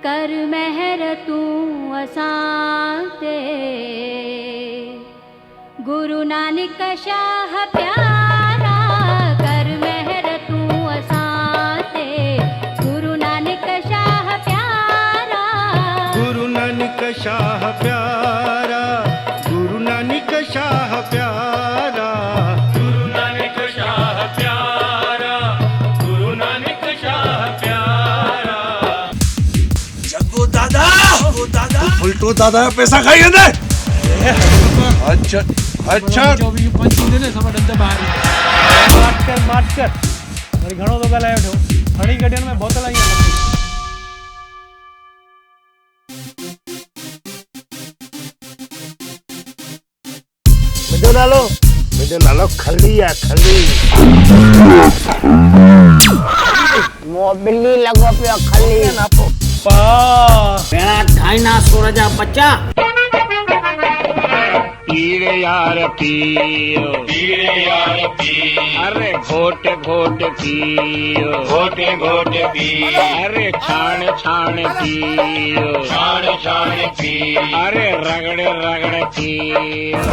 कर मेहर तू असां ते। गुरु नानक शाह प्यारा कर मेहर तू असां ते। गुरु नानक शाह प्यारा, गुरु नानक शाह प्यारा, गुरु नानक शाह प्यारा, गुरु नानक शाह प्यारा, गुरु नानक शाह प्यारा। जग्गू दादा उल्टो दादा पैसा खाई दे। अच्छा अच्छा 24 ने सब डंडे बाहर मार कर वरी घणो तो गलायो ठो खणी गडियन में बोतल आई मुझे नालो खली है खली। मोबिली लगो पियो खली ना पो पा पेड़ा डायनासोर जा बच्चा। पीरे यार पियो, पीरे यार पी, अरे घोट घोट पियो, घोटे घोटे पी, अरे छाण छाण पियो, छाण छाण पी, अरे रगड़ रगड़ पियो।